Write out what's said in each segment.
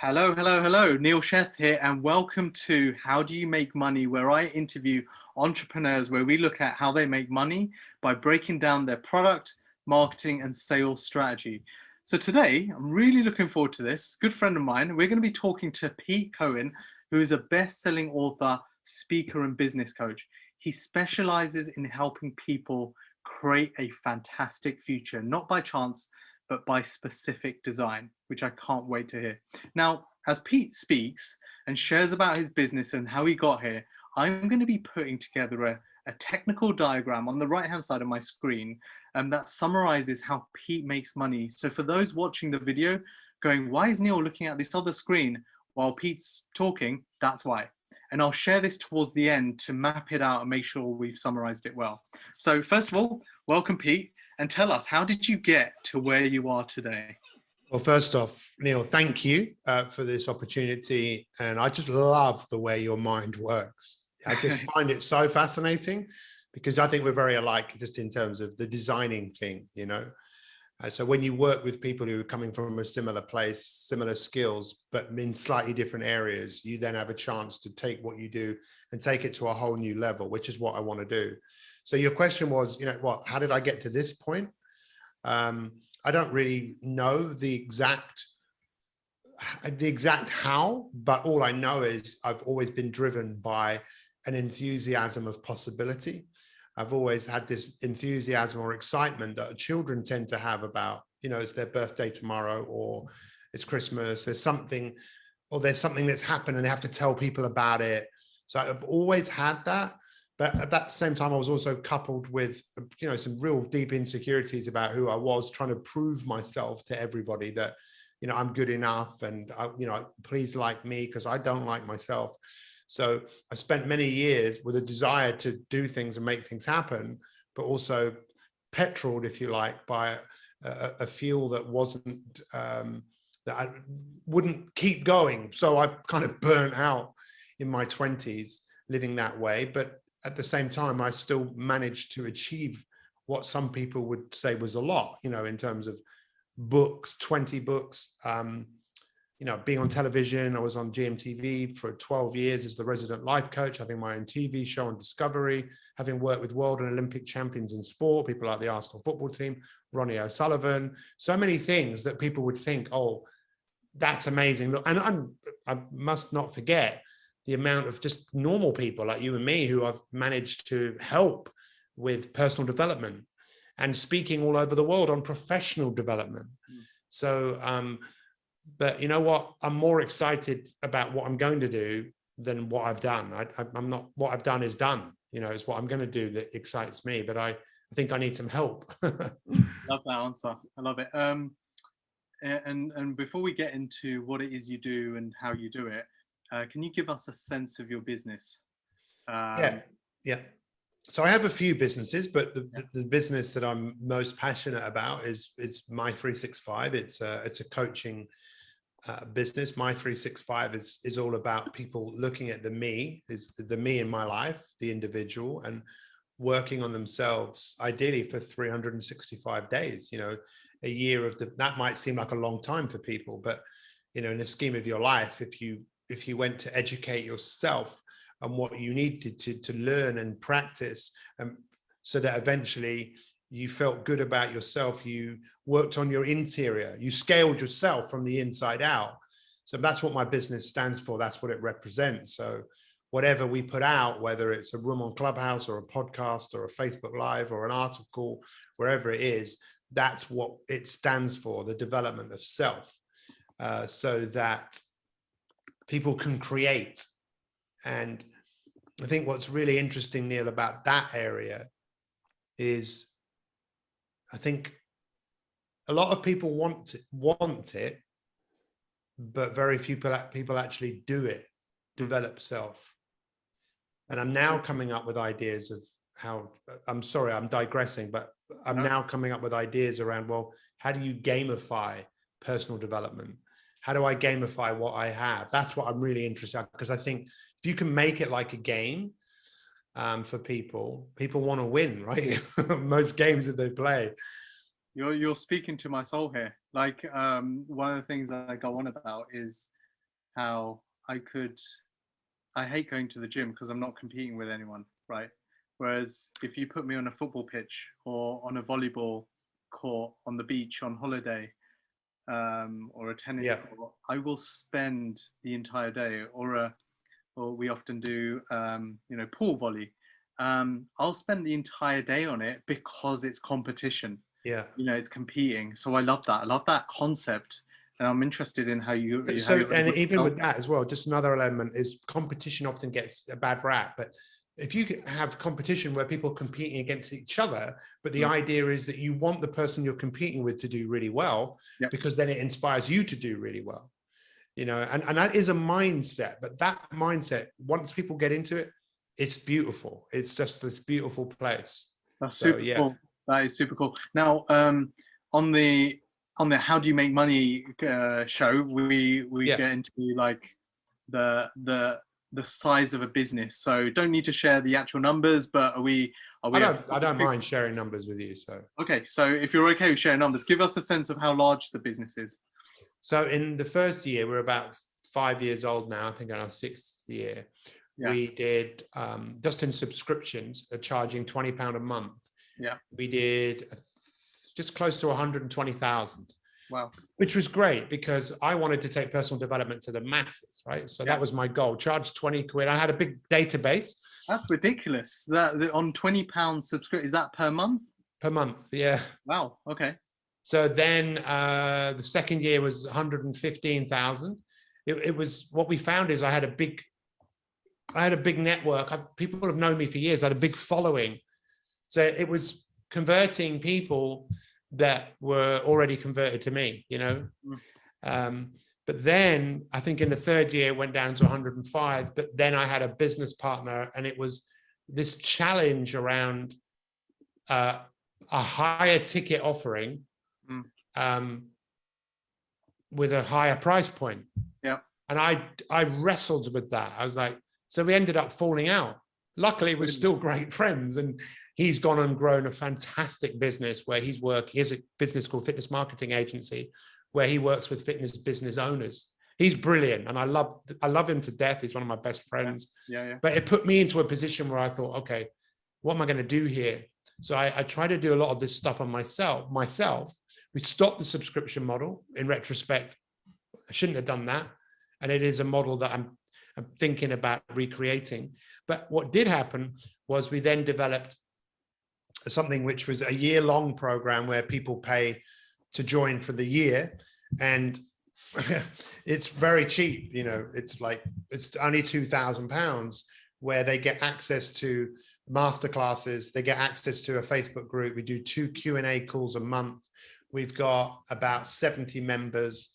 Hello, hello, hello. Neil Sheth here, and welcome to How Do You Make Money, where I interview entrepreneurs where we look at how they make money by breaking down their product, marketing, and sales strategy. So today, I'm really looking forward to this. Good friend of mine, we're going to be talking to Pete Cohen, who is a best-selling author, speaker, and business coach. He specializes in helping people create a fantastic future, not by chance, but by specific design, which I can't wait to hear. Now, as Pete speaks and shares about his business and how he got here, I'm going to be putting together a technical diagram on the right-hand side of my screen that summarizes how Pete makes money. So for those watching the video going, why is Neil looking at this other screen while Pete's talking? That's why. And I'll share this towards the end to map it out and make sure we've summarized it well. So first of all, welcome, Pete. And tell us, how did you get to where you are today? Well, first off, Neil, thank you for this opportunity. And I just love the way your mind works. I just find it so fascinating because I think we're very alike just in terms of the designing thing, you know. So when you work with people who are coming from a similar place, similar skills, but in slightly different areas, you then have a chance to take what you do and take it to a whole new level, which is what I want to do. So your question was, you know, how did I get to this point? I don't really know the exact how, but all I know is I've always been driven by an enthusiasm of possibility. I've always had this enthusiasm or excitement that children tend to have about, you know, it's their birthday tomorrow or it's Christmas, there's something that's happened and they have to tell people about it. So I've always had that. But at that same time, I was also coupled with, you know, some real deep insecurities about who I was, trying to prove myself to everybody that, you know, I'm good enough and, you know, please like me because I don't like myself. So I spent many years with a desire to do things and make things happen, but also petroled, if you like, by a fuel that wasn't, that I wouldn't keep going. So I kind of burnt out in my 20s living that way. But at the same time, I still managed to achieve what some people would say was a lot, you know, in terms of books, 20 books, you know, being on television. I was on GMTV for 12 years as the resident life coach, having my own TV show on Discovery, having worked with world and Olympic champions in sport, people like the Arsenal football team, Ronnie O'Sullivan, so many things that people would think, oh, that's amazing. And I must not forget the amount of just normal people like you and me who I've managed to help with personal development and speaking all over the world on professional development. So, but you know what? I'm more excited about what I'm going to do than what I've done. I'm not, what I've done is done, you know, it's what I'm going to do that excites me, but I think I need some help. Love that answer. I love it. And before we get into what it is you do and how you do it, can you give us a sense of your business? Yeah. So I have a few businesses, but the business that I'm most passionate about is My 365. It's a coaching business. My 365 is all about people looking at the me in my life, the individual, and working on themselves, ideally for 365 days. You know, a year of that might seem like a long time for people, but you know, in the scheme of your life, if you went to educate yourself on what you needed to learn and practice, so that eventually you felt good about yourself, you worked on your interior, you scaled yourself from the inside out. So that's what my business stands for. That's what it represents. So whatever we put out, whether it's a room on Clubhouse or a podcast or a Facebook Live or an article, wherever it is, that's what it stands for, the development of self, so that people can create. And I think what's really interesting, Neil, about that area is I think a lot of people want it, but very few people actually do it, develop self. And I'm now coming up with ideas of how, I'm sorry, I'm digressing, but I'm now coming up with ideas around, well, how do you gamify personal development? How do I gamify what I have? That's what I'm really interested in, because I think if you can make it like a game for people want to win, right? Most games that they play. You're speaking to my soul here. Like one of the things that I go on about is how I hate going to the gym because I'm not competing with anyone, right? Whereas if you put me on a football pitch or on a volleyball court on the beach on holiday, or a tennis Yeah. court, I will spend the entire day, or we often do, pool volley. I'll spend the entire day on it because it's competition. Yeah. It's competing. So I love that. I love that concept, and I'm interested in how So, you're and able to even help. with that as well, just another element is competition often gets a bad rap, but if you could have competition where people are competing against each other, but the idea is that you want the person you're competing with to do really well, Yep. because then it inspires you to do really well, and that is a mindset. But that mindset, once people get into it, it's beautiful. It's just this beautiful place. That's So, super yeah. cool. That is super cool. Now, on the How Do You Make Money show, we get into like the size of a business. So don't need to share the actual numbers, but are we? I don't mind sharing numbers with you. So, okay. So if you're okay with sharing numbers, give us a sense of how large the business is. so in the first year, we're about 5 years old now. I think in our 6th year, we did just in subscriptions, charging £20 a month. Yeah. We did just close to 120,000. Wow. Which was great because I wanted to take personal development to the masses, right? So that was my goal. Charge 20 quid. I had a big database. That's ridiculous. That on £20 subscription, is that per month? Per month, yeah. Wow. Okay. So then the second year was 115,000. It was, what we found is I had a big network. People have known me for years. I had a big following. So it was converting people that were already converted to me, but then I think in the third year it went down to 105, but then I had a business partner, and it was this challenge around a higher ticket offering with a higher price point. Yeah. And I wrestled with that. I was like, so we ended up falling out. Luckily, we're still great friends, and he's gone and grown a fantastic business where he has a business called Fitness Marketing Agency, where he works with fitness business owners. He's brilliant, and I love him to death. He's one of my best friends. Yeah. But it put me into a position where I thought, okay, what am I going to do here? So I try to do a lot of this stuff on myself. We stopped the subscription model. In retrospect, I shouldn't have done that. And it is a model that I'm thinking about recreating. But what did happen was we then developed something which was a year-long program where people pay to join for the year, and it's very cheap. It's only £2,000, where they get access to masterclasses, they get access to a Facebook group. We do 2 Q&A calls a month. We've got about 70 members,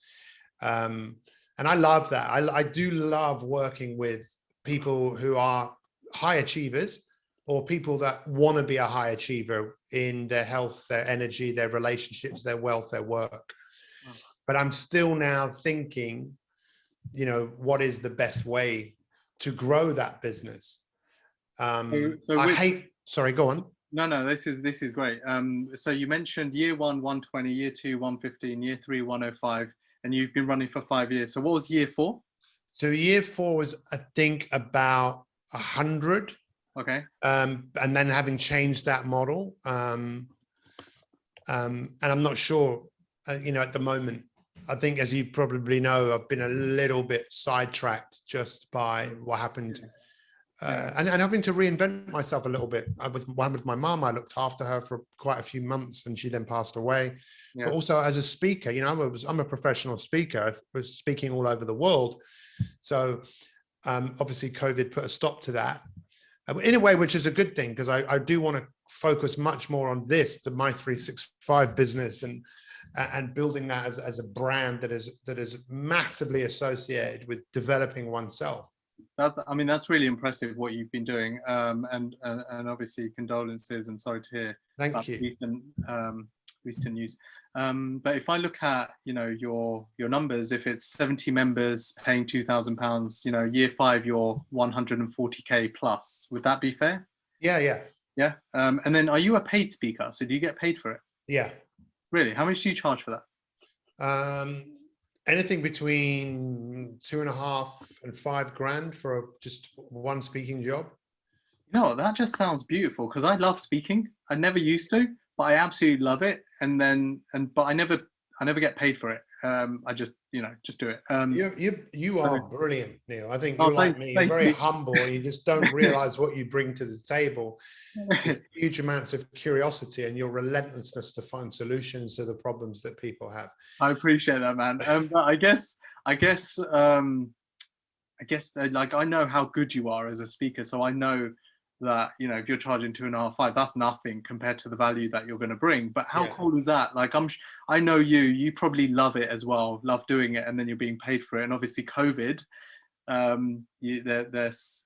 and I love that. I do love working with people who are high achievers, or people that want to be a high achiever in their health, their energy, their relationships, their wealth, their work. But I'm still now thinking, what is the best way to grow that business? Sorry, go on. No, this is great. So you mentioned year 1, 120, year 2, 115, year 3, 105, and you've been running for 5 years. So what was year 4? So year 4 was, I think, about 100. Okay. And then having changed that model, and I'm not sure, at the moment, I think, as you probably know, I've been a little bit sidetracked just by what happened. And having to reinvent myself a little bit. With my mum, I looked after her for quite a few months, and she then passed away. But also as a speaker, I'm a professional speaker. I was speaking all over the world. So obviously COVID put a stop to that. In a way, which is a good thing, because I do want to focus much more on the My 365 business, and building that as a brand that is massively associated with developing oneself. That's really impressive what you've been doing, and obviously condolences and sorry to hear. Thank you. Recent news. But if I look at your numbers, if it's 70 members paying £2,000, year 5 you're 140k plus. Would that be fair? Yeah. And then are you a paid speaker? So do you get paid for it? Yeah. Really? How much do you charge for that? Anything between 2.5 and 5 grand for just one speaking job. No, that just sounds beautiful because I love speaking. I never used to, but I absolutely love it. But I never get paid for it. I just, just do it. You are brilliant, Neil. I think Oh, you're like me. You're thank very you. humble. You just don't realize what you bring to the table. There's huge amounts of curiosity and your relentlessness to find solutions to the problems that people have. I appreciate that, man. But like I know how good you are as a speaker, so I know that if you're charging 2.5, 5, that's nothing compared to the value that you're going to bring. But how cool is that? Like I know you probably love it as well, love doing it, and then you're being paid for it. And obviously COVID, there's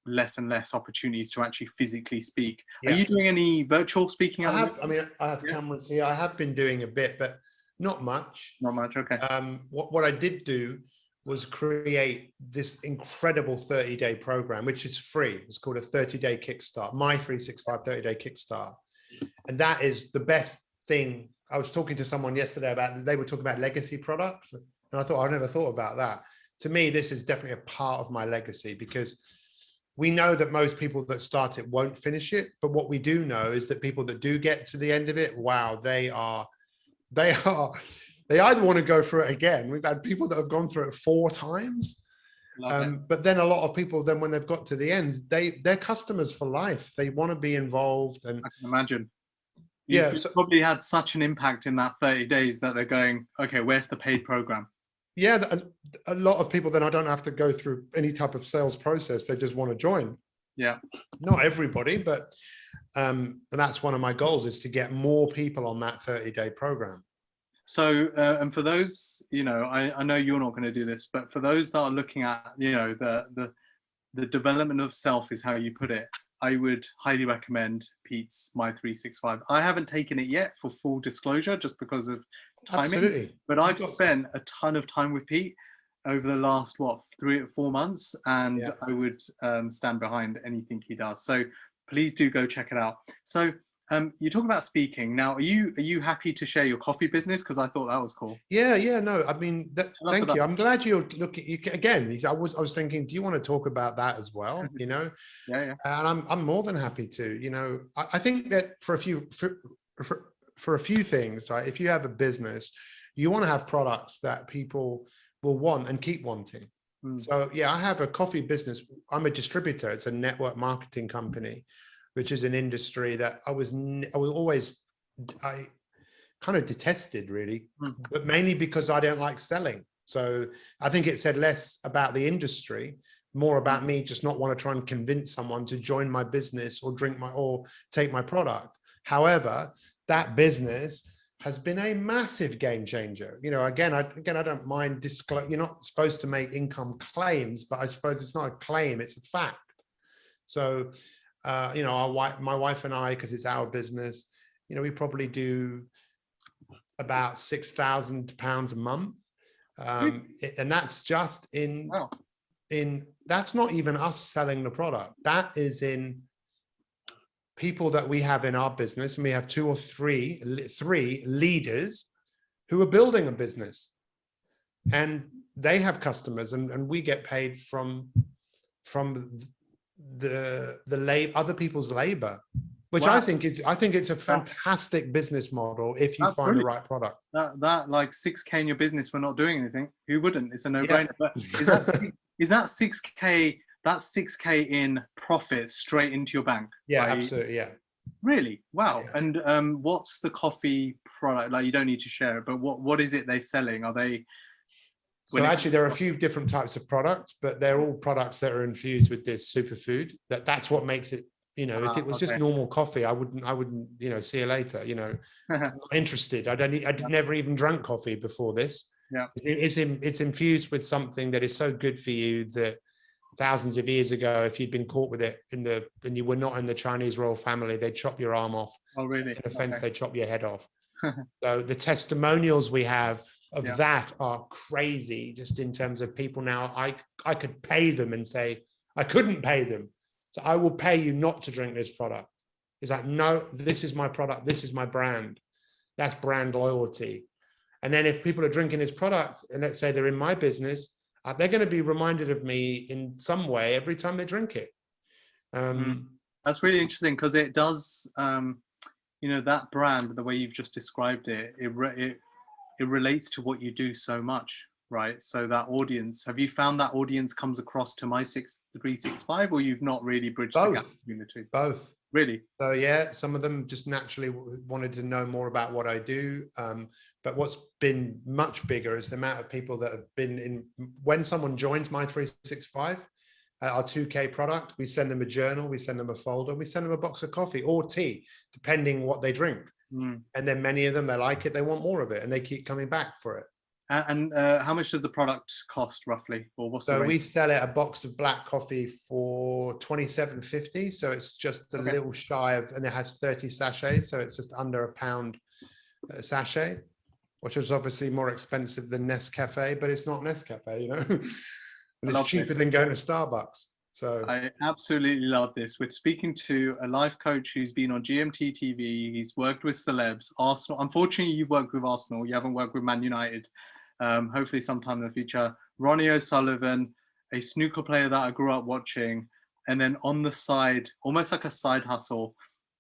less and less opportunities to actually physically speak. Are you doing any virtual speaking? I have cameras here. I have been doing a bit, but not much. Not much. Okay. What I did do was create this incredible 30-day program, which is free. It's called a 30-day kickstart, my 365 30-day kickstart. And that is the best thing. I was talking to someone yesterday they were talking about legacy products. And I thought, I never thought about that. To me, this is definitely a part of my legacy, because we know that most people that start it won't finish it. But what we do know is that people that do get to the end of it, wow, they either want to go through it again. We've had people that have gone through it 4 times. But then a lot of people, then when they've got to the end, they're customers for life. They want to be involved. And I can imagine. You've probably had such an impact in that 30 days that they're going, okay, where's the paid program? Yeah, a lot of people then I don't have to go through any type of sales process. They just want to join. Yeah. Not everybody, but and that's one of my goals, is to get more people on that 30-day program. So, and for those, I know you're not going to do this, but for those that are looking at, the development of self is how you put it. I would highly recommend Pete's My 365. I haven't taken it yet, for full disclosure, just because of timing. Absolutely. But I've spent a ton of time with Pete over the last 3 or 4 months, and I would stand behind anything he does. So please do go check it out. So you talk about speaking. Now, are you happy to share your coffee business? Because I thought that was cool. Yeah. No, I mean, thank you. I'm glad you're looking again. I was thinking, do you want to talk about that as well? Yeah. And I'm more than happy to. I think that for a few things, right? If you have a business, you want to have products that people will want and keep wanting. So I have a coffee business. I'm a distributor. It's a network marketing company, which is an industry that I kind of detested, really, but mainly because I don't like selling. So I think it said less about the industry, more about me just not want to try and convince someone to join my business or take my product. However, that business has been a massive game changer. Again, I don't mind disclosing. You're not supposed to make income claims, but I suppose it's not a claim, it's a fact. So my wife and I, because it's our business, we probably do about £6,000 a month. And that's just that's not even us selling the product. That is in people that we have in our business. And we have 2 or 3 leaders who are building a business, and they have customers, and we get paid from the other people's labor, which I think it's a fantastic business model if you find the right product. That like 6K in your business for not doing anything. Who wouldn't? It's a no-brainer. But is that 6K? That's 6K in profit straight into your bank. Yeah, absolutely. Yeah. Really? Wow. Yeah. And what's the coffee product? Like, you don't need to share it, but what is it they're selling? Are they? So actually, there are a few different types of products, but they're all products that are infused with this superfood. That's what makes it. If it was just normal coffee, I wouldn't. See you later. I'm not interested. I'd never even drank coffee before this. Yeah. It's infused with something that is so good for you that thousands of years ago, if you'd been caught with it and you were not in the Chinese royal family, they'd chop your arm off. Oh, really? In offense, they chop your head off. So the testimonials we have of that are crazy, just in terms of people now. I could pay them and say, I couldn't pay them, so I will pay you not to drink this product. It's like, no, this is my product. This is my brand. That's brand loyalty. And then if people are drinking his product, and let's say they're in my business, they're going to be reminded of me in some way every time they drink it. That's really interesting, because it does, you know, that brand, the way you've just described it, it relates to what you do so much, right? So that audience, have you found that audience comes across to My 365, or you've not really bridged the gap between the two? Both. Really? So yeah, some of them just naturally wanted to know more about what I do. But what's been much bigger is the amount of people that have been in, when someone joins My 365, our 2K product, we send them a journal, we send them a folder, we send them a box of coffee or tea, depending what they drink. And then many of them, they like it, they want more of it, and they keep coming back for it. And how much does the product cost roughly, or what's the range? We sell it a box of black coffee for $27.50. So it's just a little shy of, and it has 30 sachets. So it's just under £1 a sachet, which is obviously more expensive than Nescafe, but it's not Nescafe, you know, and it's cheaper than going to Starbucks. So I absolutely love this. We're speaking to a life coach who's been on GMT TV. He's worked with celebs, Arsenal. Unfortunately, you've worked with Arsenal. You haven't worked with Man United. Hopefully sometime in the future. Ronnie O'Sullivan, a snooker player that I grew up watching, and then on the side, almost like a side hustle,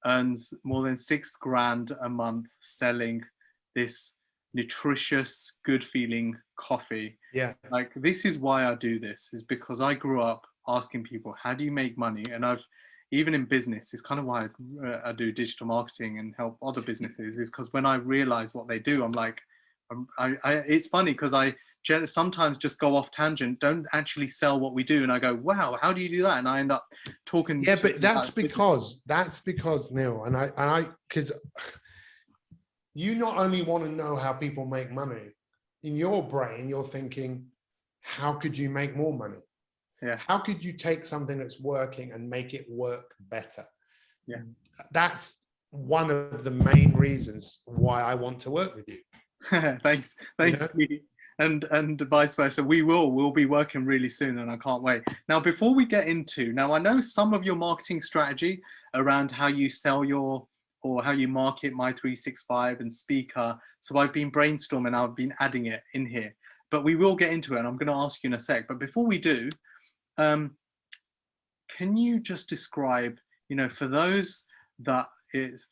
earns more than $6,000 a month selling this nutritious, good feeling coffee. Yeah. Like, this is why I do this, is because I grew up asking people, how do you make money? And I've, even in business, it's kind of why I do digital marketing and help other businesses, is because when I realize what they do, I'm like, it's funny because I sometimes just go off tangent, don't actually sell what we do, and I go, wow, how do you do that? And I end up talking. Yeah, but that's because Neil, and I because you not only want to know how people make money, in your brain you're thinking, how could you make more money? Yeah. How could you take something that's working and make it work better? Yeah. That's one of the main reasons why I want to work with you. Thanks, Pete. And vice versa. We'll be working really soon, and I can't wait. Now, before we get into, now I know some of your marketing strategy around how you sell your, or how you market My 365 and Speaker. So I've been brainstorming, I've been adding it in here, but we will get into it, and I'm going to ask you in a sec. But before we do, can you just describe, you know, for those that,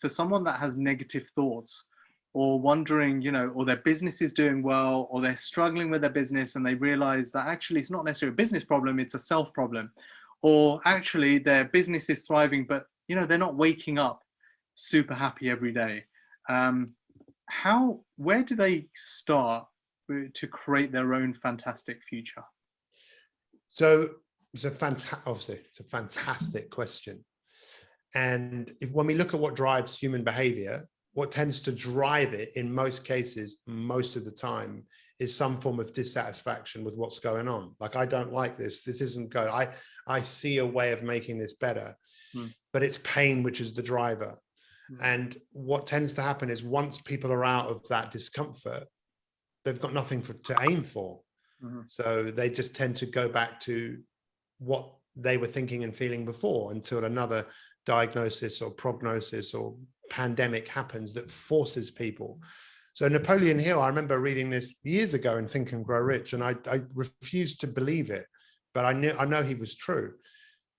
for someone that has negative thoughts, or wondering, you know, or their business is doing well, or they're struggling with their business and they realize that actually it's not necessarily a business problem, it's a self problem, or actually their business is thriving, but, you know, they're not waking up super happy every day. Where do they start to create their own fantastic future? So it's a fantastic question. And when we look at what drives human behavior, what tends to drive it in most cases, most of the time, is some form of dissatisfaction with what's going on. Like, I don't like this. This isn't good. I see a way of making this better, but it's pain, which is the driver. And what tends to happen is once people are out of that discomfort, they've got nothing to aim for. So they just tend to go back to what they were thinking and feeling before, until another diagnosis or prognosis or pandemic happens that forces people. So Napoleon Hill, I remember reading this years ago in Think and Grow Rich, and I refused to believe it, but I know he was true.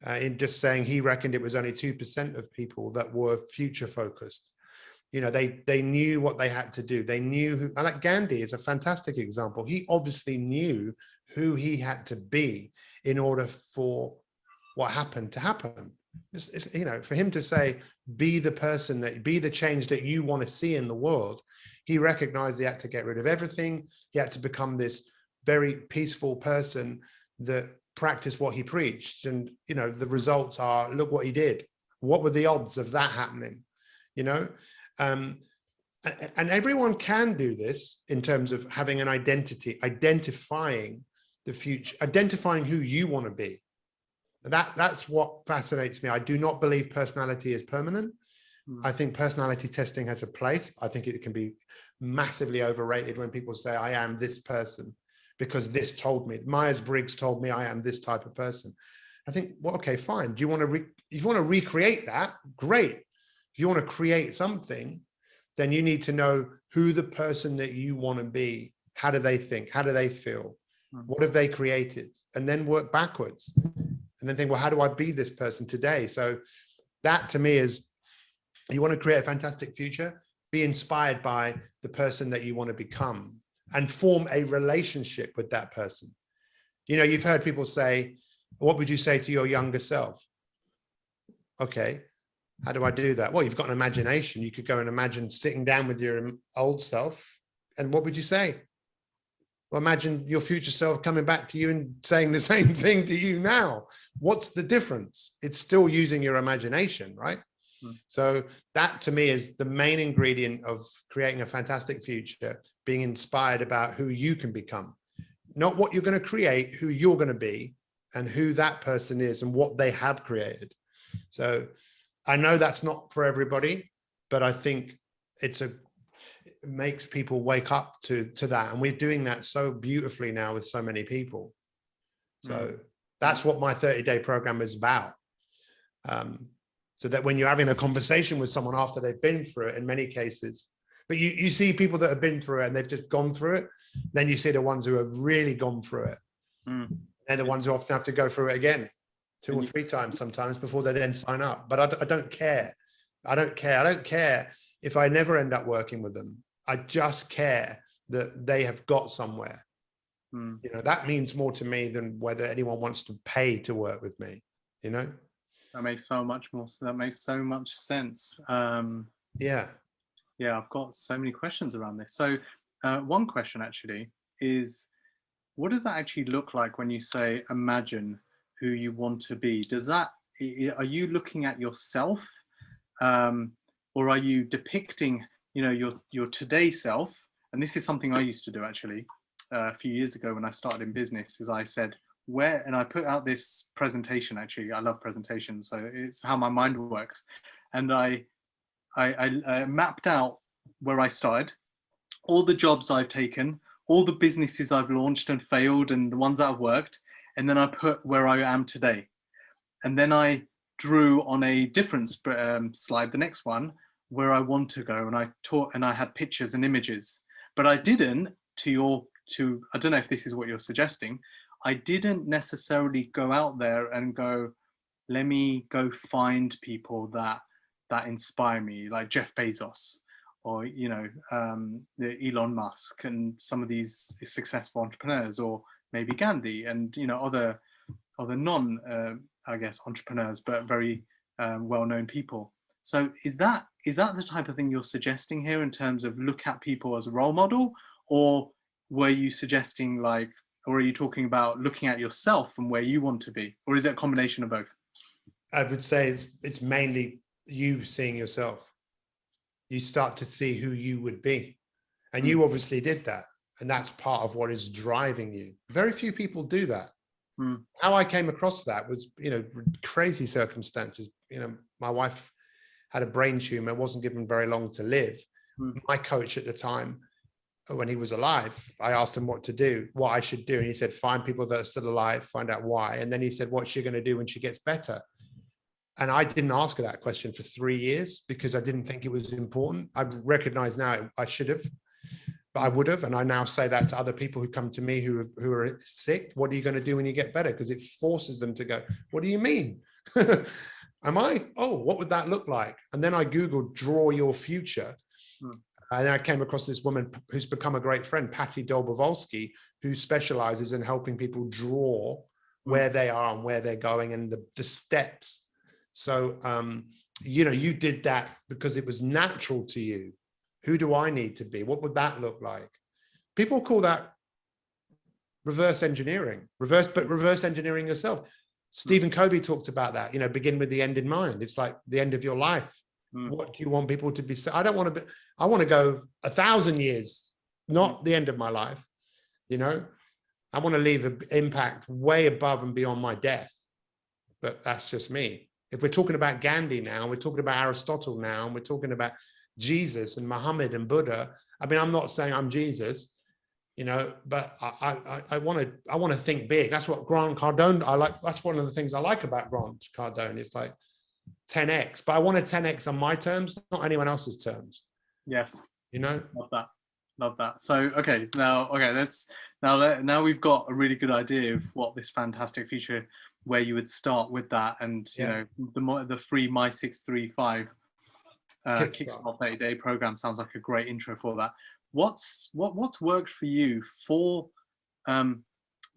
In just saying, he reckoned it was only 2% of people that were future focused. You know, they knew what they had to do. They knew who, and like Gandhi is a fantastic example. He obviously knew who he had to be in order for what happened to happen. It's, you know, for him to say, be the person that, be the change that you want to see in the world, he recognized he had to get rid of everything. He had to become this very peaceful person that practiced what he preached. And, you know, the results are, look what he did. What were the odds of that happening? You know, and everyone can do this in terms of having an identity, identifying the future, identifying who you want to be. That's what fascinates me. I do not believe personality is permanent. I think personality testing has a place. I think it can be massively overrated when people say, I am this person because this told me. Myers-Briggs told me I am this type of person. I think, well, okay, fine. Do you want to if you want to recreate that? Great. If you want to create something, then you need to know who the person that you want to be. How do they think? How do they feel? What have they created? And then work backwards. And then think, well, how do I be this person today? So that to me is, you want to create a fantastic future, be inspired by the person that you want to become and form a relationship with that person. You know, you've heard people say, what would you say to your younger self? Okay, how do I do that? Well, you've got an imagination. You could go and imagine sitting down with your old self. And what would you say? Well, imagine your future self coming back to you and saying the same thing to you now. What's the difference? It's still using your imagination, right? So that to me is the main ingredient of creating a fantastic future, being inspired about who you can become, not what you're going to create, who you're going to be and who that person is and what they have created. So I know that's not for everybody, but I think it makes people wake up to that. And we're doing that so beautifully now with so many people. So that's what my 30-day program is about. So that when you're having a conversation with someone after they've been through it, in many cases, but you see people that have been through it and they've just gone through it. Then you see the ones who have really gone through it. And the ones who often have to go through it again 2 or 3 times sometimes before they then sign up. But I don't care. I don't care if I never end up working with them. I just care that they have got somewhere. You know, that means more to me than whether anyone wants to pay to work with me, you know? That makes so much more. That makes so much sense. Yeah. Yeah, I've got so many questions around this. So one question actually is, what does that actually look like when you say imagine who you want to be? Does that, are you looking at yourself, or are you depicting, you know, your today self? And this is something I used to do actually a few years ago when I started in business. Is I said, and I put out this presentation. Actually, I love presentations, so it's how my mind works. And I mapped out where I started, all the jobs I've taken, all the businesses I've launched and failed, and the ones that have worked. And then I put where I am today. And then I drew on a different slide, the next one, where I want to go. And I taught, and I had pictures and images. But I didn't, I don't know if this is what you're suggesting, I didn't necessarily go out there and go, let me go find people that inspire me, like Jeff Bezos, or, you know, the Elon Musk and some of these successful entrepreneurs, or maybe Gandhi and, you know, other non, I guess, entrepreneurs, but very well-known people. So is that the type of thing you're suggesting here in terms of look at people as a role model, or were you suggesting like, or are you talking about looking at yourself and where you want to be, or is it a combination of both? I would say it's mainly you seeing yourself. You start to see who you would be, and you obviously did that, and that's part of what is driving you. Very few people do that. How I came across that was, you know, crazy circumstances. You know, my wife had a brain tumor, wasn't given very long to live. My coach at the time, when he was alive, I asked him what I should do. And he said, find people that are still alive, find out why. And then he said, what's she going to do when she gets better? And I didn't ask her that question for 3 years because I didn't think it was important. I recognize now I should have, but I would have. And I now say that to other people who come to me who are sick. What are you going to do when you get better? Because it forces them to go, what do you mean? Am I? Oh, what would that look like? And then I Googled draw your future. And I came across this woman who's become a great friend, Patty Dolbovolsky, who specializes in helping people draw where they are and where they're going and the steps. So, you know, you did that because it was natural to you. Who do I need to be? What would that look like? People call that reverse engineering, reverse engineering yourself. Stephen Covey talked about that, you know, begin with the end in mind. It's like the end of your life. What do you want people to be? I don't want to be, I want to go 1,000 years, not the end of my life. You know, I want to leave an impact way above and beyond my death. But that's just me. If we're talking about Gandhi now, we're talking about Aristotle now, and we're talking about Jesus and Muhammad and Buddha. I mean, I'm not saying I'm Jesus, you know, but I want to think big. That's what Grant Cardone, I like. That's one of the things I like about Grant Cardone. It's like 10x, but I want to 10x on my terms, not anyone else's terms. Yes. You know? Love that. Love that. So, okay, now we've got a really good idea of what this fantastic feature, where you would start with that, and you Yeah. know, the free My 635 Kickstart. Kickstart 30-day program sounds like a great intro for that. What's worked for you for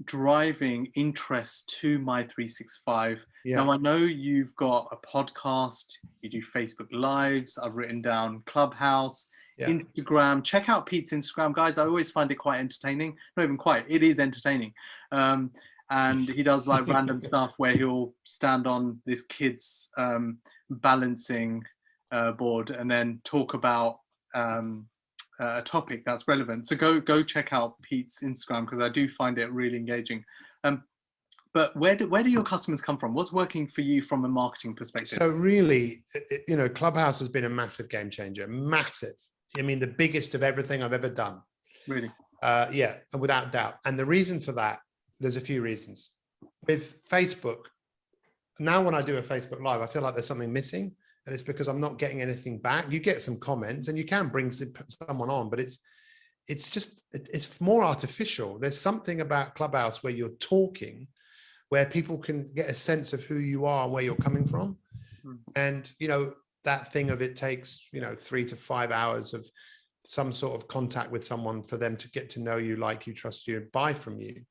driving interest to My 365? Yeah. Now, I know you've got a podcast, you do Facebook Lives, I've written down Clubhouse, Yeah. Instagram. Check out Pete's Instagram, guys. I always find it quite entertaining. Not even quite, it is entertaining. And he does like random stuff where he'll stand on this kid's balancing board and then talk about a topic that's relevant. So go check out Pete's Instagram, because I do find it really engaging. But where do your customers come from? What's working for you from a marketing perspective? So really, you know, Clubhouse has been a massive game changer. Massive. I mean, the biggest of everything I've ever done. Really? Yeah, without doubt. And the reason for that, there's a few reasons. With Facebook, now when I do a Facebook Live, I feel like there's something missing, and it's because I'm not getting anything back. You get some comments and you can bring someone on, but it's more artificial. There's something about Clubhouse where you're talking, where people can get a sense of who you are and where you're coming from. And, you know, that thing of it takes, you know, 3 to 5 hours of some sort of contact with someone for them to get to know you, like you, trust you, and buy from you.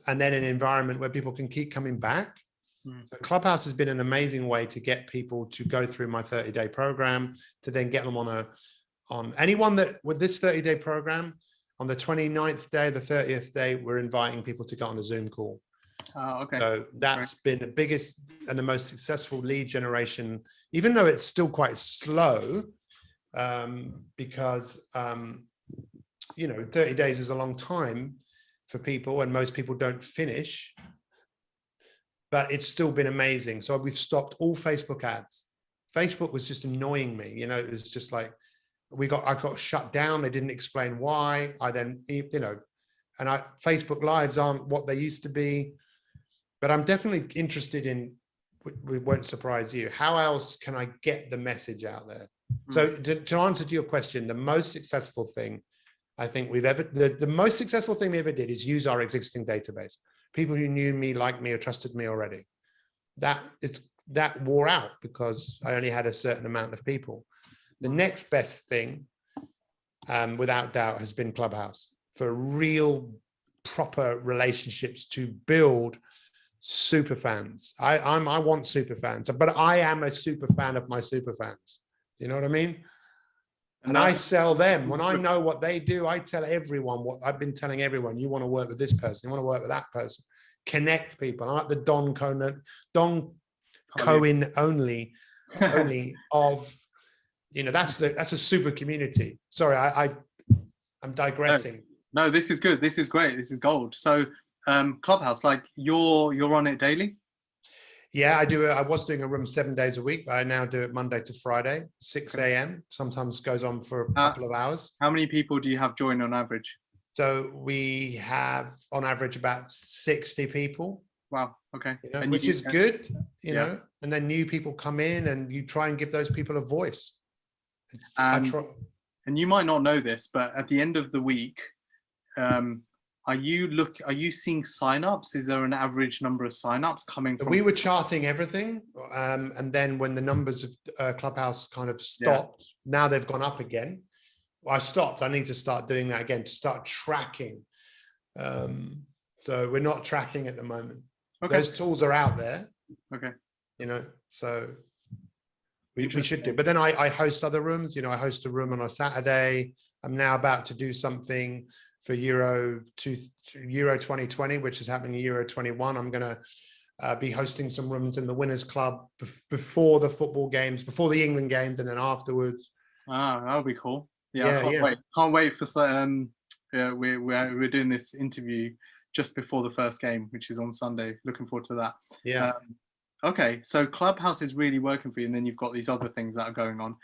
And then an environment where people can keep coming back. So Clubhouse has been an amazing way to get people to go through my 30-day program, to then get them on anyone that with this 30-day program, on the 29th day, the 30th day, we're inviting people to go on a Zoom call. Okay. So that's been the biggest and the most successful lead generation, even though it's still quite slow, because, you know, 30 days is a long time for people and most people don't finish, but it's still been amazing. So we've stopped all Facebook ads. Facebook was just annoying me. You know, it was just like, I got shut down. They didn't explain why. I then, you know, and Facebook Lives aren't what they used to be. But I'm definitely interested in, it won't surprise you, how else can I get the message out there? So to answer to your question, the most successful thing I think we've ever, the most successful thing we ever did is use our existing database. People who knew me, liked me, or trusted me already. That wore out because I only had a certain amount of people. The next best thing, without doubt, has been Clubhouse, for real proper relationships to build super fans. I want super fans, but I am a super fan of my super fans. You know what I mean? And I sell them. When I know what they do, I tell everyone what I've been telling everyone. You want to work with this person, you want to work with that person. Connect people. I like the Don Cohen only of, you know, that's a super community. Sorry, I'm digressing. No, this is good. This is great. This is gold. So Clubhouse, like you're on it daily? Yeah, I do. I was doing a room 7 days a week, but I now do it Monday to Friday, 6 a.m. Sometimes goes on for a couple of hours. How many people do you have join on average? So we have on average about 60 people. Wow. Okay. You know, which is good, you know, and then new people come in and you try and give those people a voice. And you might not know this, but at the end of the week, are you seeing signups? Is there an average number of signups coming from? We were charting everything, and then when the numbers of Clubhouse kind of stopped, now they've gone up again. Well, I stopped. I need to start doing that again, to start tracking. So we're not tracking at the moment. Okay. Those tools are out there. Okay. You know, so we should do. But then I host other rooms. You know, I host a room on a Saturday. I'm now about to do something for Euro 2020, which is happening in Euro 21. I'm going to be hosting some rooms in the Winners Club before the football games, before the England games, and then afterwards. Ah, that'll be cool. Yeah, I can't wait. Can't wait for we're doing this interview just before the first game, which is on Sunday. Looking forward to that. Yeah. Okay, so Clubhouse is really working for you, and then you've got these other things that are going on.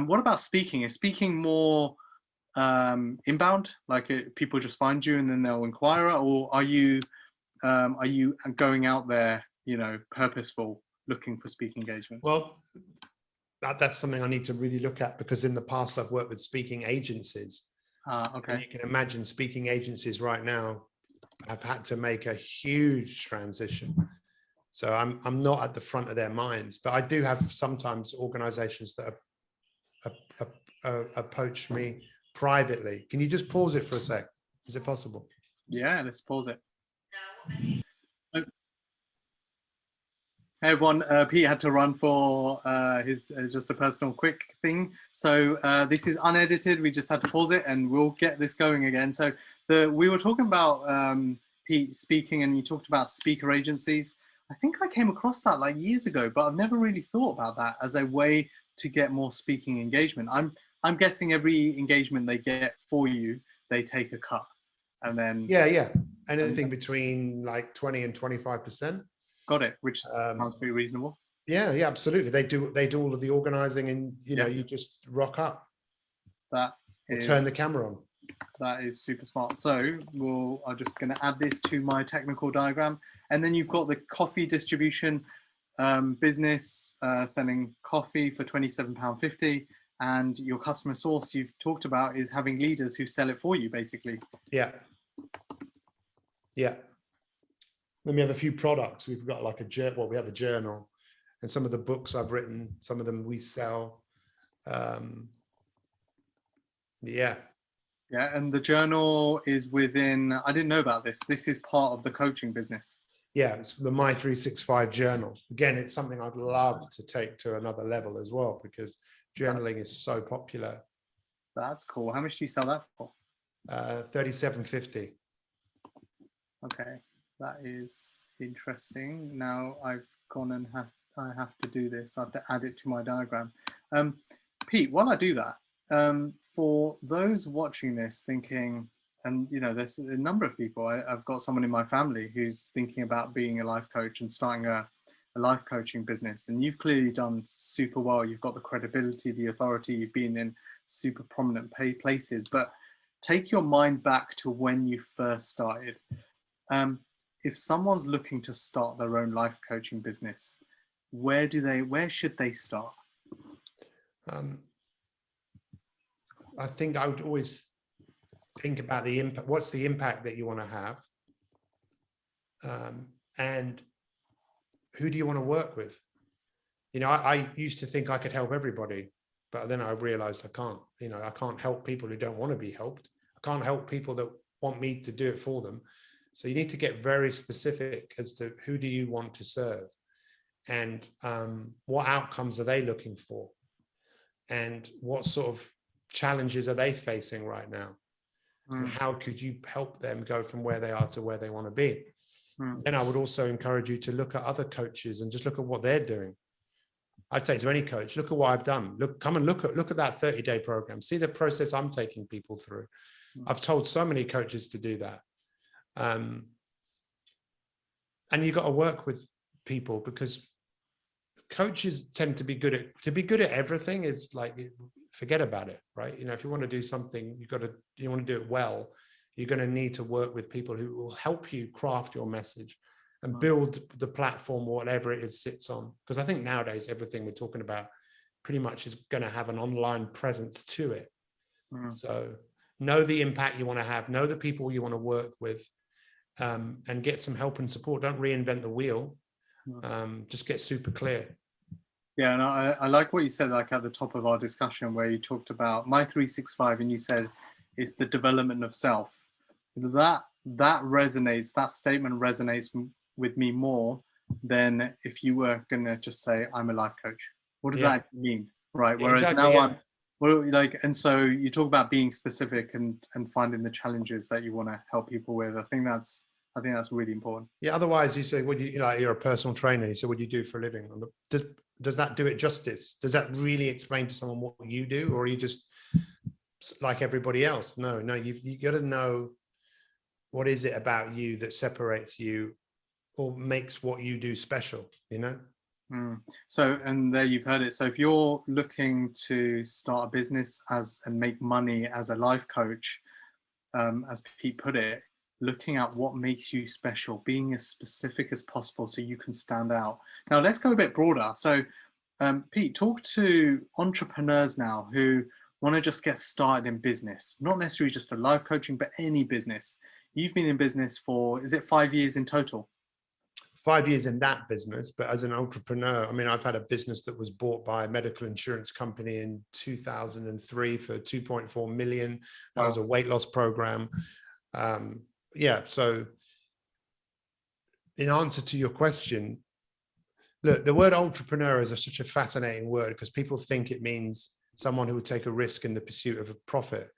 What about speaking? Is speaking more inbound, like people just find you and then they'll inquire, or are you going out there, you know, purposeful, looking for speaking engagement? Well, that's something I need to really look at, because in the past I've worked with speaking agencies. Okay. And you can imagine speaking agencies right now have had to make a huge transition. So I'm not at the front of their minds, but I do have sometimes organizations that approach me privately. Can you just pause it for a sec? Is it possible? Yeah, let's pause it. Hey everyone, Pete had to run for his just a personal quick thing. So this is unedited. We just had to pause it, and we'll get this going again. So we were talking about Pete speaking, and you talked about speaker agencies. I think I came across that like years ago, but I've never really thought about that as a way to get more speaking engagement. I'm guessing every engagement they get for you, they take a cut, and then yeah, anything between like 20 and 25%. Got it, which sounds pretty reasonable. Yeah, absolutely. They do all of the organizing, and you just rock up. That is, turn the camera on. That is super smart. So I'm just going to add this to my technical diagram, and then you've got the coffee distribution business selling coffee for £27.50, and your customer source you've talked about is having leaders who sell it for you, basically. Yeah. Then we have a few products. We've got like we have a journal, and some of the books I've written, some of them we sell. Yeah, and the journal is within, I didn't know about this. This is part of the coaching business. Yeah, it's the My 365 journal. Again, it's something I'd love to take to another level as well, because journaling is so popular. That's cool. How much do you sell that for? $37.50. Okay, that is interesting. Now I've gone and I have to do this. I have to add it to my diagram. Pete, while I do that, for those watching this thinking, and there's a number of people, I've got someone in my family who's thinking about being a life coach and starting a life coaching business, and you've clearly done super well. You've got the credibility, the authority, you've been in super prominent places, but take your mind back to when you first started. If someone's looking to start their own life coaching business, where should they start? I think I would always think about the impact. What's the impact that you want to have? And who do you want to work with? I used to think I could help everybody, but then I realized I can't. I can't help people who don't want to be helped. I can't help people that want me to do it for them. So you need to get very specific as to who do you want to serve, and what outcomes are they looking for, and what sort of challenges are they facing right now, and how could you help them go from where they are to where they want to be. Then I would also encourage you to look at other coaches and just look at what they're doing. I'd say to any coach, look at what I've done. Come and look at that 30-day program. See the process I'm taking people through. I've told so many coaches to do that. And you've got to work with people, because coaches tend to be good at everything is like, forget about it, right? If you want to do something, you want to do it well, you're going to need to work with people who will help you craft your message and build the platform or whatever it sits on. Because I think nowadays everything we're talking about pretty much is going to have an online presence to it. So know the impact you want to have, know the people you want to work with, and get some help and support. Don't reinvent the wheel. Just get super clear. Yeah, and I like what you said, like at the top of our discussion, where you talked about My 365, and you said it's the development of self. That resonates. That statement resonates with me more than if you were gonna just say I'm a life coach. What does that mean, right? Whereas now and so you talk about being specific and finding the challenges that you want to help people with. I think that's really important. Yeah. Otherwise, you say, you're a personal trainer. You say, what do you do for a living? Does that do it justice? Does that really explain to someone what you do, or are you just like everybody else? No. You got to know what is it about you that separates you or makes what you do special. So, and there you've heard it. So if you're looking to start a business and make money as a life coach, as Pete put it, looking at what makes you special, being as specific as possible so you can stand out. Now let's go a bit broader. So Pete, talk to entrepreneurs now who want to just get started in business, not necessarily just a life coaching, but any business. You've been in business for, is it 5 years in total? 5 years in that business, but as an entrepreneur, I mean, I've had a business that was bought by a medical insurance company in 2003 for 2.4 million. That was a weight loss program. Yeah. So in answer to your question, look, the word entrepreneur is such a fascinating word because people think it means someone who would take a risk in the pursuit of a profit.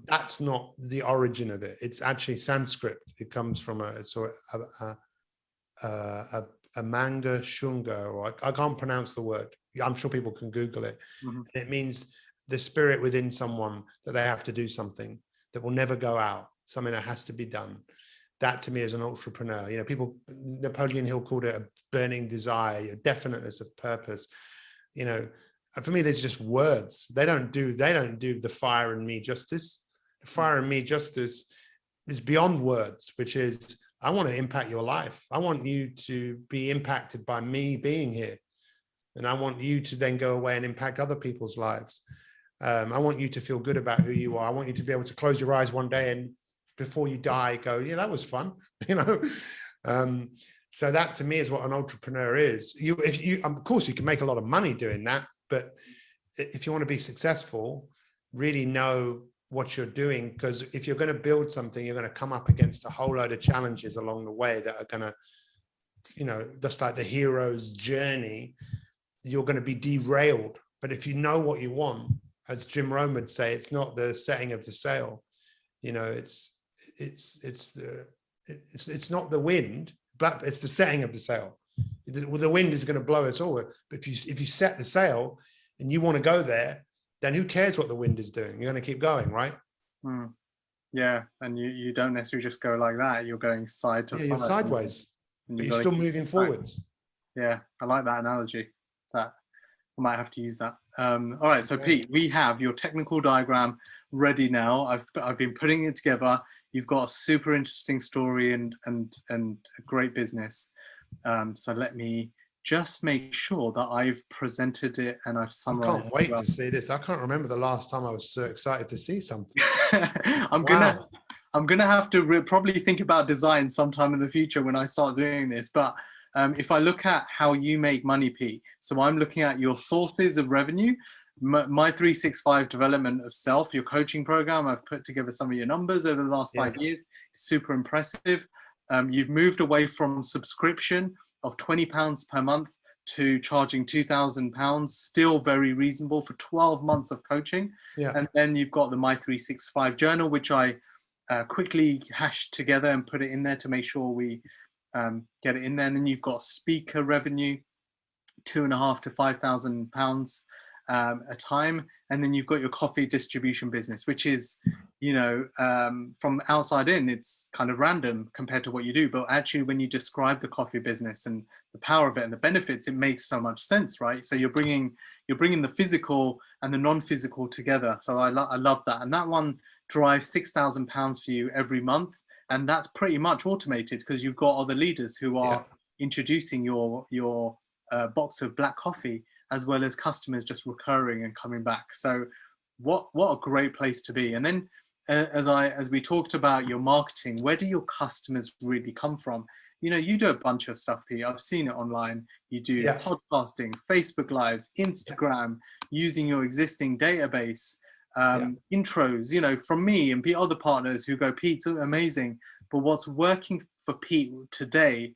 That's not the origin of it. It's actually Sanskrit. It comes from a sort of a manga shunga, or I can't pronounce the word. I'm sure people can Google it. And it means the spirit within someone that they have to do something that will never go out, something that has to be done. That to me is an entrepreneur. You know, people, Napoleon Hill called it a burning desire, a definiteness of purpose. You know, for me, there's just words. They don't do the fire in me justice. The fire in me justice is beyond words, which is, I want to impact your life. I want you to be impacted by me being here. And I want you to then go away and impact other people's lives. I want you to feel good about who you are. I want you to be able to close your eyes one day and before you die, go, yeah, that was fun. You know? So that to me is what an entrepreneur is. Of course, you can make a lot of money doing that, but if you want to be successful, really know what you're doing, because if you're going to build something, you're going to come up against a whole load of challenges along the way that are going to, you know, just like the hero's journey, you're going to be derailed. But if you know what you want, as Jim Rohn would say, it's not the setting of the sail. You know, it's not the wind, but it's the setting of the sail. The wind is going to blow us all. But if you set the sail and you want to go there, then who cares what the wind is doing? You're going to keep going, right? Yeah, and you don't necessarily just go like that. You're going side to side. You're sideways, but you're still moving forwards. Yeah, I like that analogy. That I might have to use that. All right, so Pete, we have your technical diagram ready now. I've been putting it together. You've got a super interesting story and a great business. So let me just make sure that I've presented it and I've summarized. I can't wait to see this. I can't remember the last time I was so excited to see something. I'm gonna have to probably think about design sometime in the future when I start doing this. But if I look at how you make money, Pete, so I'm looking at your sources of revenue, my 365 development of self, your coaching program. I've put together some of your numbers over the last 5 years. Super impressive. You've moved away from subscription of £20 per month to charging £2,000, still very reasonable for 12 months of coaching. And then you've got the My 365 journal, which I quickly hashed together and put it in there to make sure we get it in there. And then you've got speaker revenue, £2,500 to £5,000 a time. And then you've got your coffee distribution business, which is, you know, from outside in, it's kind of random compared to what you do. But actually, when you describe the coffee business and the power of it and the benefits, it makes so much sense, right? So you're bringing the physical and the non-physical together. So I love that. And that one drives £6,000 for you every month. And that's pretty much automated because you've got other leaders who are introducing your box of black coffee, as well as customers just recurring and coming back. So what a great place to be. And then as we talked about your marketing, where do your customers really come from? You know, you do a bunch of stuff, Pete. I've seen it online. You do podcasting, Facebook Lives, Instagram, using your existing database, intros, you know, from me and other partners who go, Pete's amazing. But what's working for Pete today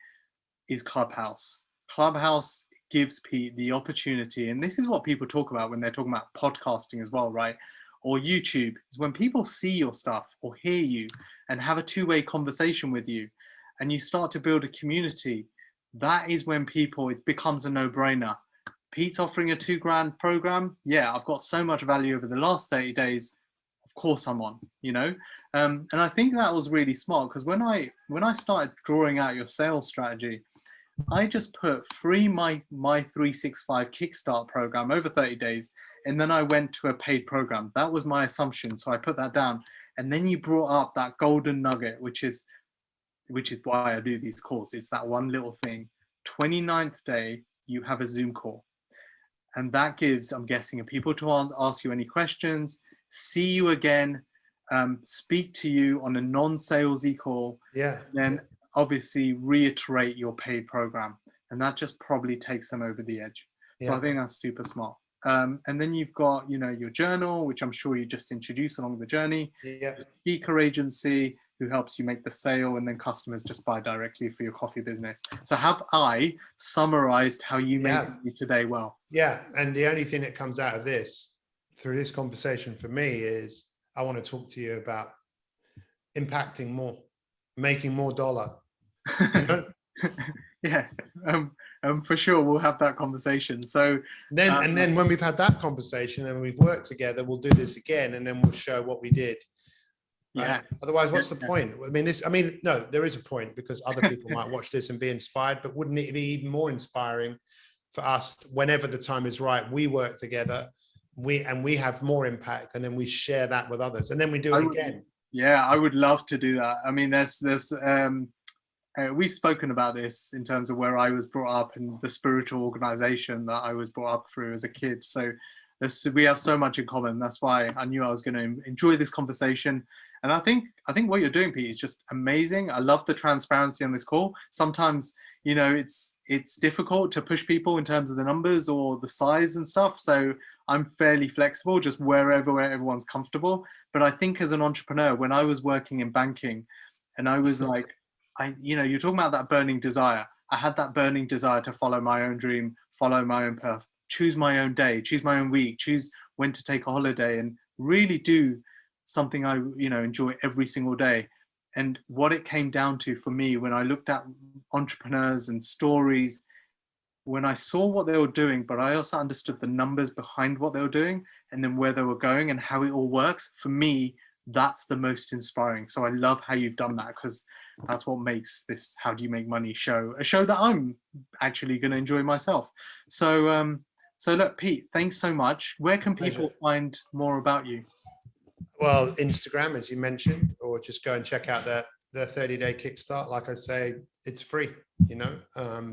is Clubhouse. Clubhouse gives Pete the opportunity, and this is what people talk about when they're talking about podcasting as well, right? Or YouTube, is when people see your stuff or hear you and have a two-way conversation with you and you start to build a community. That is when it becomes a no-brainer. Pete's offering a $2,000 program. Yeah, I've got so much value over the last 30 days. Of course I'm on, you know? And I think that was really smart because when I started drawing out your sales strategy, I just put free my 365 Kickstart program over 30 days. And then I went to a paid program. That was my assumption. So I put that down. And then you brought up that golden nugget, which is why I do these calls. It's that one little thing. 29th day, you have a Zoom call. And that gives, I'm guessing, people to ask you any questions, see you again, speak to you on a non-salesy call, Yeah. then obviously reiterate your paid program. And that just probably takes them over the edge. So I think that's super smart. And then you've got, your journal, which I'm sure you just introduced along the journey. Yeah. Speaker agency, who helps you make the sale, and then customers just buy directly for your coffee business. So have I summarized how you make money today well? Yeah. And the only thing that comes out of this, through this conversation for me, is I want to talk to you about impacting more, making more dollar. Yeah, for sure we'll have that conversation. So and then when we've had that conversation and we've worked together, we'll do this again, and then we'll show what we did. Right? Yeah. Otherwise, what's the point? No, there is a point, because other people might watch this and be inspired, but wouldn't it be even more inspiring for us whenever the time is right? We work together, we have more impact, and then we share that with others, and then we do it again. Yeah, I would love to do that. I mean, we've spoken about this in terms of where I was brought up and the spiritual organization that I was brought up through as a kid. So we have so much in common. That's why I knew I was going to enjoy this conversation. And I think what you're doing, Pete, is just amazing. I love the transparency on this call. Sometimes, it's difficult to push people in terms of the numbers or the size and stuff. So I'm fairly flexible, just wherever everyone's comfortable. But I think as an entrepreneur, when I was working in banking, and I was like, you're talking about that burning desire. I had that burning desire to follow my own dream, follow my own path, choose my own day, choose my own week, choose when to take a holiday, and really do something I enjoy every single day. And what it came down to for me, when I looked at entrepreneurs and stories, when I saw what they were doing, but I also understood the numbers behind what they were doing, and then where they were going and how it all works, for me, that's the most inspiring. So I love how you've done that, because that's what makes this How Do You Make Money show a show that I'm actually going to enjoy myself. So look, Pete, thanks so much. Where can people find more about you? Well, Instagram, as you mentioned, or just go and check out the 30-day kickstart. Like I say, it's free.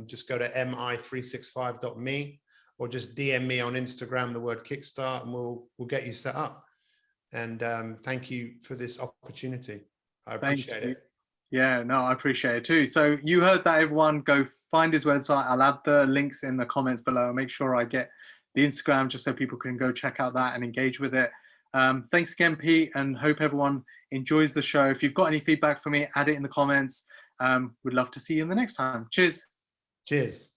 Just go to mi365.me, or just DM me on Instagram the word kickstart, and we'll get you set up. And thank you for this opportunity. I appreciate it. Yeah, no, I appreciate it too. So you heard that, everyone. Go find his website. I'll add the links in the comments below. I'll make sure I get the Instagram, just so people can go check out that and engage with it. Thanks again, Pete, and hope everyone enjoys the show. If you've got any feedback for me, add it in the comments. We'd love to see you in the next time. Cheers. Cheers.